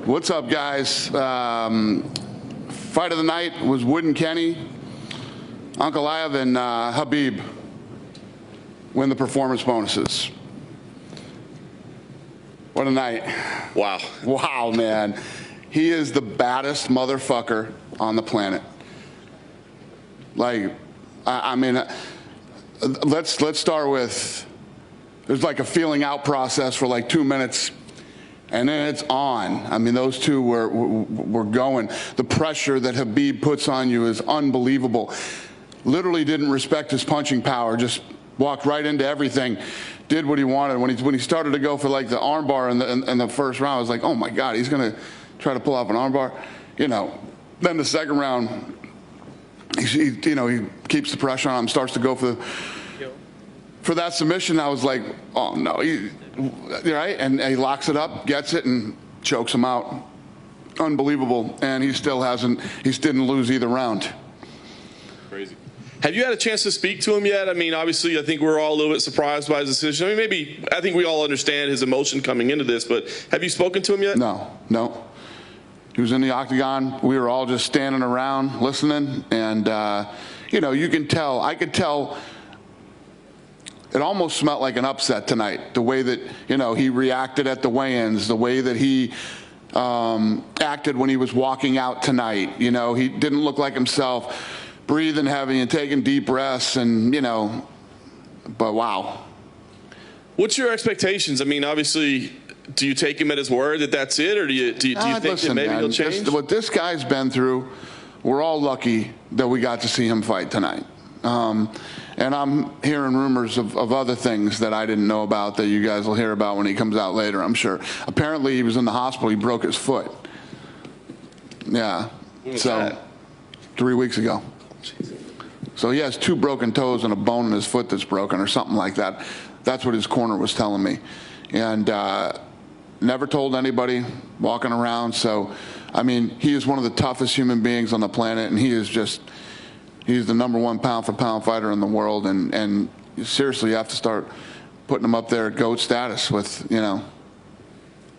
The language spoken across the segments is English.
What's up, guys? Fight of the night was Wood and Kenny. Ankalaev and Khabib win the performance bonuses. What a night. Wow. Wow, man. He is the baddest motherfucker on the planet. Like, I mean, let's start with, there's like a feeling out process for like 2 minutes, and then it's on. I mean, those two were going. The pressure that Khabib puts on you is unbelievable. Literally didn't respect his punching power, just walked right into everything, did what he wanted. When he started to go for like the armbar in the first round, I was like, oh my God, he's gonna try to pull off an armbar. You know, then the second round, he keeps the pressure on him, starts to go for that submission. I was like, oh no, right? And he locks it up, gets it, and chokes him out. Unbelievable. And he still didn't lose either round. Crazy. Have you had a chance to speak to him yet? I mean, obviously, I think we're all a little bit surprised by his decision. I mean, I think we all understand his emotion coming into this, but have you spoken to him yet? No. He was in the octagon. We were all just standing around listening, and you can tell. I could tell. It almost smelled like an upset tonight. The way that he reacted at the weigh-ins, the way that he acted when he was walking out tonight. He didn't look like himself, breathing heavy and taking deep breaths, and but wow. What's your expectations? I mean, obviously, do you take him at his word that that's it, or do you think that maybe he'll change? What this guy's been through, we're all lucky that we got to see him fight tonight. And I'm hearing rumors of other things that I didn't know about that you guys will hear about when he comes out later, I'm sure. Apparently, he was in the hospital. He broke his foot. Yeah. So 3 weeks ago. So he has 2 broken toes and a bone in his foot that's broken or something like that. That's what his corner was telling me. And never told anybody, walking around. So, I mean, he is one of the toughest human beings on the planet, and he's the #1 pound-for-pound fighter in the world. And seriously, you have to start putting him up there at GOAT status with,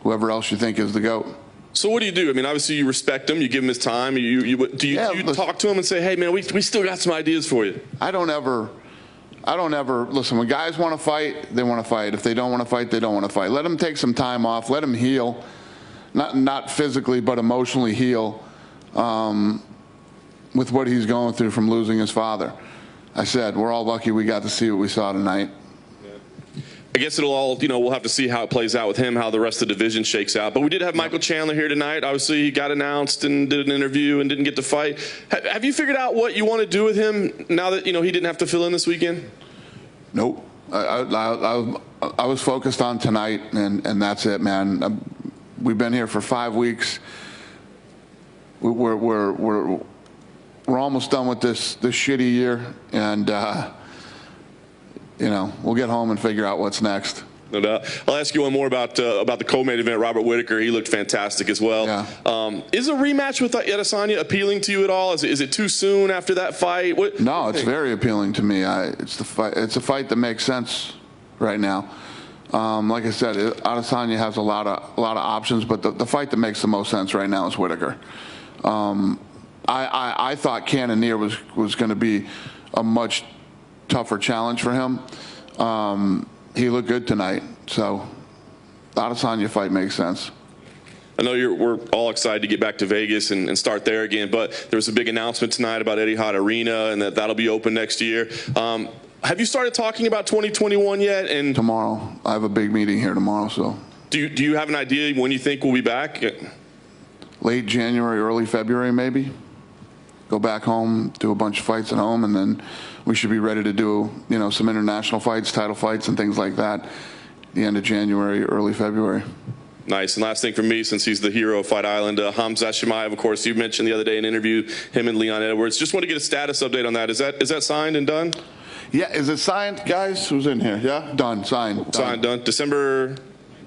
whoever else you think is the GOAT. So what do you do? I mean, obviously you respect him, you give him his time. Do you talk to him and say, hey man, we still got some ideas for you? I don't ever listen. When guys want to fight, they want to fight. If they don't want to fight, they don't want to fight. Let him take some time off. Let him heal, not physically but emotionally heal with what he's going through from losing his father. I said we're all lucky we got to see what we saw tonight. I guess it'll all, we'll have to see how it plays out with him, how the rest of the division shakes out. But we did have Michael Chandler here tonight. Obviously, he got announced and did an interview and didn't get to fight. Have you figured out what you want to do with him now that, he didn't have to fill in this weekend? Nope. I was focused on tonight, and that's it, man. We've been here for 5 weeks. We're almost done with this shitty year, and we'll get home and figure out what's next. No doubt. I'll ask you one more about the co-main event. Robert Whitaker, he looked fantastic as well. Yeah. Is a rematch with Adesanya appealing to you at all? Is it too soon after that fight? No, it's very appealing to me. It's a fight that makes sense right now. Like I said, Adesanya has a lot of options, but the fight that makes the most sense right now is Whitaker. I thought Cannonier was going to be a much tougher challenge for him. He looked good tonight, so the Adesanya fight makes sense. I know we're all excited to get back to Vegas and start there again, but there was a big announcement tonight about Etihad Arena and that'll be open next year. Have you started talking about 2021 yet? And tomorrow, I have a big meeting here tomorrow. So, do you have an idea when you think we'll be back? Late January, early February, maybe. Go back home, do a bunch of fights at home, and then we should be ready to do, some international fights, title fights, and things like that. The end of January, early February. Nice. And last thing for me, since he's the hero of Fight Island, Hamza Chimaev, of course, you mentioned the other day in an interview, him and Leon Edwards. Just want to get a status update on that. Is that signed and done? Yeah. Is it signed, guys? Who's in here? Yeah. Done. Signed. Signed. Done. December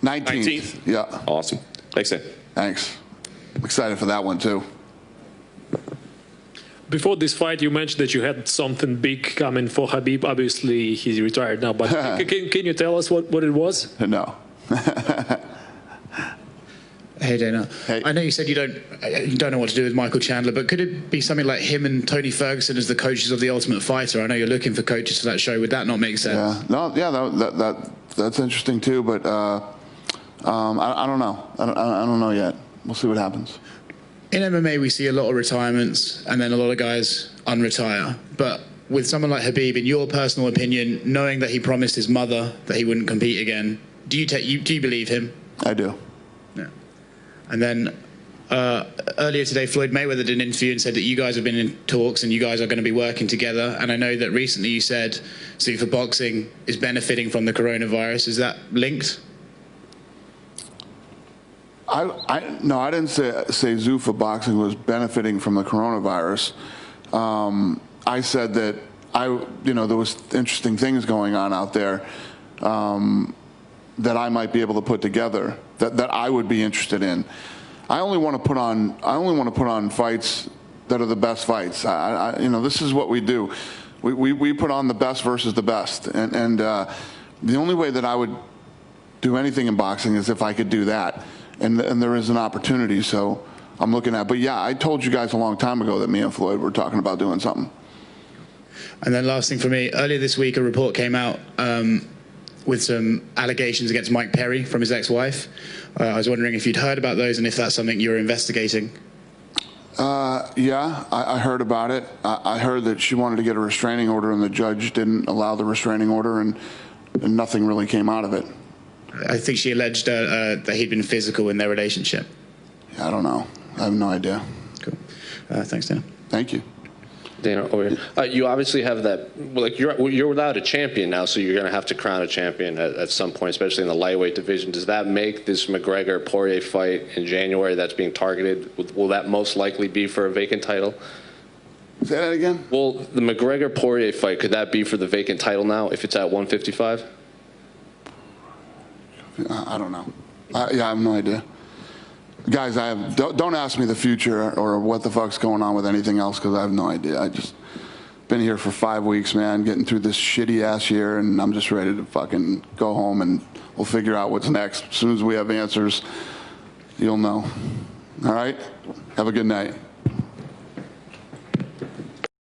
19th. Yeah. Awesome. Thanks, Dan. Thanks. I'm excited for that one too. Before this fight, you mentioned that you had something big coming for Khabib. Obviously, he's retired now, but can you tell us what it was? No. Hey, Dana. Hey. I know you said you don't know what to do with Michael Chandler, but could it be something like him and Tony Ferguson as the coaches of The Ultimate Fighter? I know you're looking for coaches for that show. Would that not make sense? Yeah, no, yeah, that's interesting too. But I don't know. I don't know yet. We'll see what happens. In MMA, we see a lot of retirements, and then a lot of guys unretire. But with someone like Khabib, in your personal opinion, knowing that he promised his mother that he wouldn't compete again, do you believe him? I do. Yeah. And then earlier today, Floyd Mayweather did an interview and said that you guys have been in talks and you guys are going to be working together. And I know that recently you said Zuffa Boxing is benefiting from the coronavirus. Is that linked? No, I didn't say Zuffa Boxing was benefiting from the coronavirus. I said that there was interesting things going on out there that I might be able to put together that I would be interested in. I only want to put on fights that are the best fights. This is what we do. We put on the best versus the best, and the only way that I would do anything in boxing is if I could do that. And there is an opportunity, so I'm looking at. But yeah, I told you guys a long time ago that me and Floyd were talking about doing something. And then last thing for me, earlier this week a report came out with some allegations against Mike Perry from his ex-wife. I was wondering if you'd heard about those and if that's something you're investigating. Yeah, I heard about it. I heard that she wanted to get a restraining order and the judge didn't allow the restraining order, and nothing really came out of it. I think she alleged that he'd been physical in their relationship. I don't know. I have no idea. Cool. Thanks, Dana. Thank you. Dana, over here. You obviously have that, you're without a champion now, so you're going to have to crown a champion at some point, especially in the lightweight division. Does that make this McGregor-Poirier fight in January that's being targeted, will that most likely be for a vacant title? Say that again? Well, the McGregor-Poirier fight, could that be for the vacant title now if it's at 155? I don't know. Yeah, I have no idea. Guys, don't ask me the future or what the fuck's going on with anything else, because I have no idea. I just been here for 5 weeks, man, getting through this shitty ass year, and I'm just ready to fucking go home and we'll figure out what's next. As soon as we have answers, you'll know. All right? Have a good night.